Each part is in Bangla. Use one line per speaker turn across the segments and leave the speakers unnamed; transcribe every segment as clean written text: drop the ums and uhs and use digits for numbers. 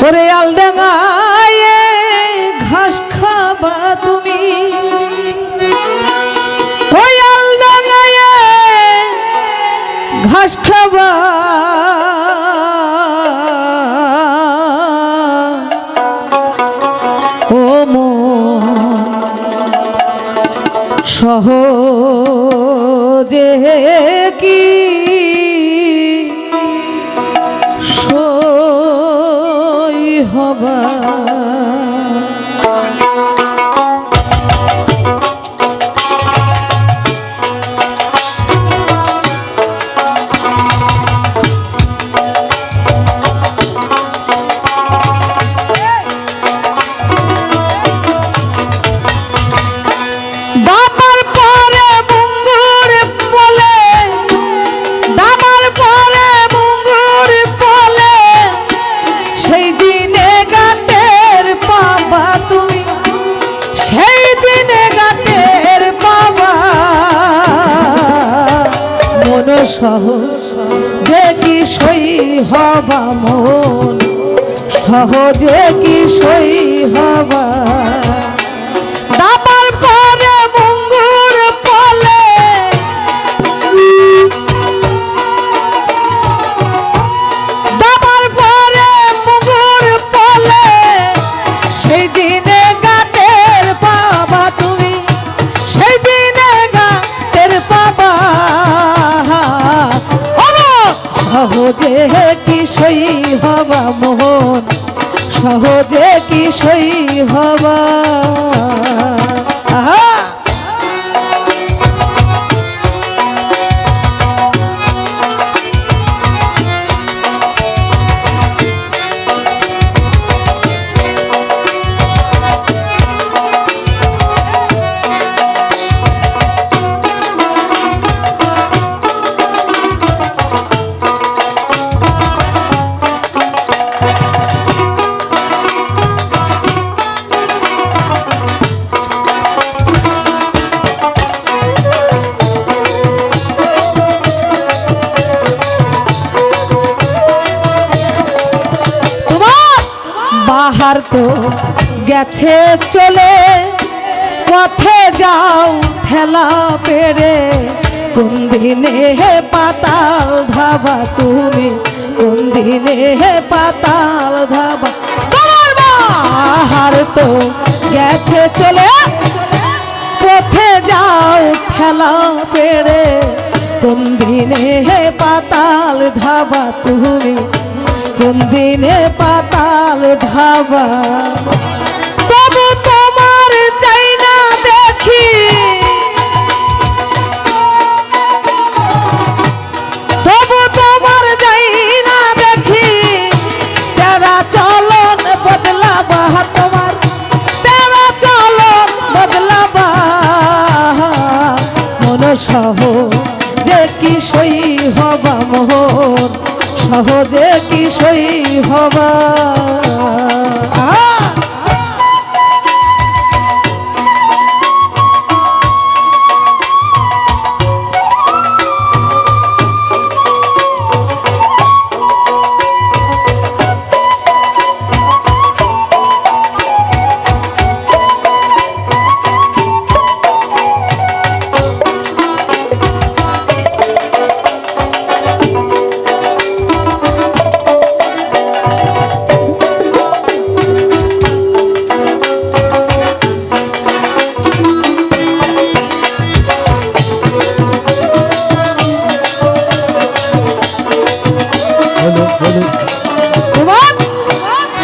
ওরে আলডাঙ্গায় ঘাস খাবা তুমি, ওই আলডাঙ্গায় ঘাস খাবা, ও মন সহজে কি হবা। সহজে কি সই হবা মন, সহজে কি সই হবা। দাবার পরে মুঙ্গুর পলে, দাবার পরে মুঙ্গুর পলে, সেই দিনে গাটের পাবা তুমি, সেই দিনে গাটের পাবা। সহজে কি সই হবা মোহন, সহজে কি সই হবা। বাহার তো গেছে চলে, পথে যাও ঠেলা পেড়ে, কোন দিনে হে পাতাল ধাবা তুমি, কোন দিনে হে পাতাল ধাবা। তোমার বাহার তো গেছে চলে, পথে যাও ঠেলা পেড়ে, কোন দিনে হে পাতাল ধাবা তুমি, কোন দিনে পাতাল ধাবা। তবু তোমার চাই না দেখি, তবু তোমার যাই না দেখি, তেরা চলন বদলাবা তোমার, তেরা চলন বদলাবা। মন সহজে কি সই হবা মোহন, সহজে কি সই হবা।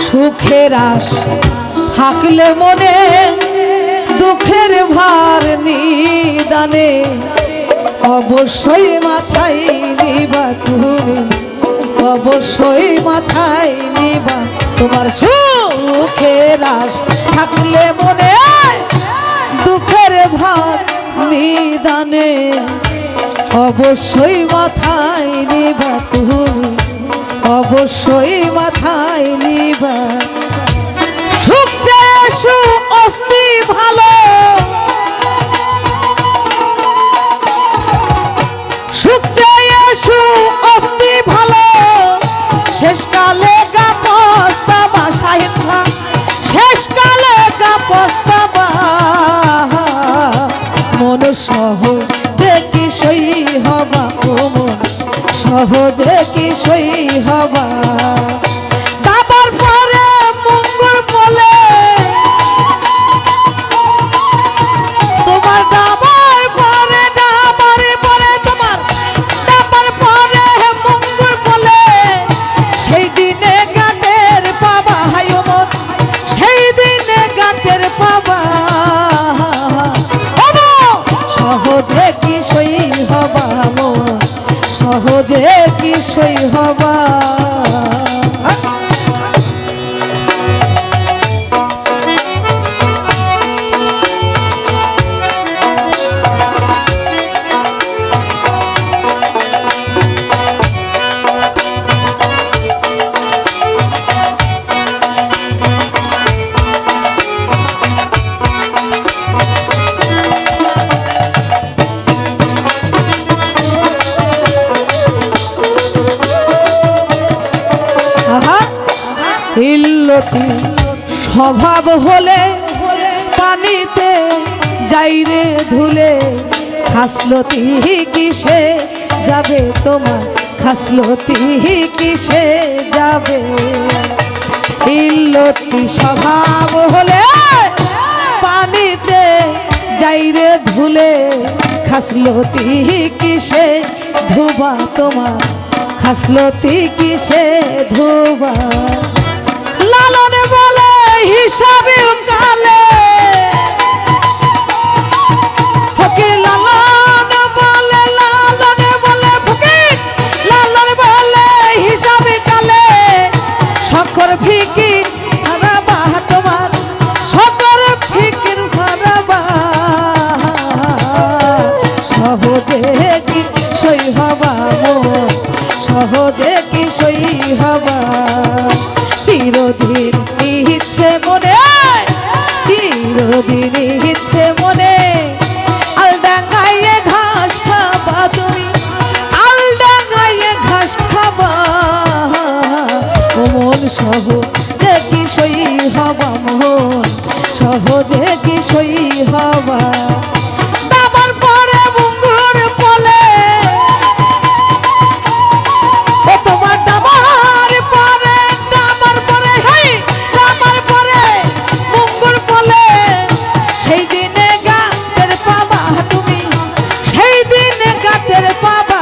সুখের আশ থাকলে মনে, দুঃখের ভার নিদানে, অবশ্যই মাথায় নিবা তুমি, অবশ্যই মাথায় নিবা। তোমার সুখের আশ থাকলে মনে, দুঃখের ভার নিদানে, অবশ্যই মাথায় নিবা তুমি, অবশ্যই মাথায় নিবা। সুখ যে অস্তি ভালো, সুখ যে অস্তি ভালো, শেষকালে গা পস্তাবা সহজে কি সই হবা দাবার পরে মঙ্গল বলে তোমার দাবার পরে তোমার দাবার পরে মঙ্গল বলে সেই দিনে গাটের পাবা হায় মন সেই দিনে গাটের পাবা সহজে কি সই হবা মন সহজে কি সই হবা ইল্লতি স্বভাব হলে পানিতে যাইরে ধুলে খাসলতি কিসে যাবে তোমার খাসলতি কিসে যাবে ইল্লতি স্বভাব হলে পানিতে যাইরে ধুলে খাসলতি কিসে ধুবা তোমার খাসলতি কিসে ধুবা লালনে বলে হিসাবে কালে ফকির লালনে বলে ফকির লালনে বলে হিসাবে কালে সকর ফিকির হারাবা তোমার সকর ফিকির হারাবা সহজে কি সই হবা মন সহজে কি সই হবা চিরদিন ইচ্ছে মনে চিরদিন ইচ্ছে মনে আলডাঙ্গাইয়ে ঘাস খাবা তুমি আলডাঙ্গাইয়ে ঘাস খাবা ও মন সহজে কি সই হবা মন সহজে কি সই হবা দাবার পরে মুঙ্গুর বলে ও তোমার দাবার পরে মুঙ্গুর বলে সেই দিনে গাটের পাবা তুমি সেই দিনে গাটের পাবা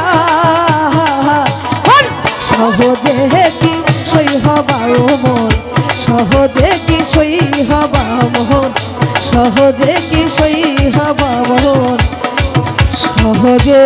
সহজে কি সই হবা ও মন সহজে কি সই হবা মন সহজে কি সই হবা মন সহজে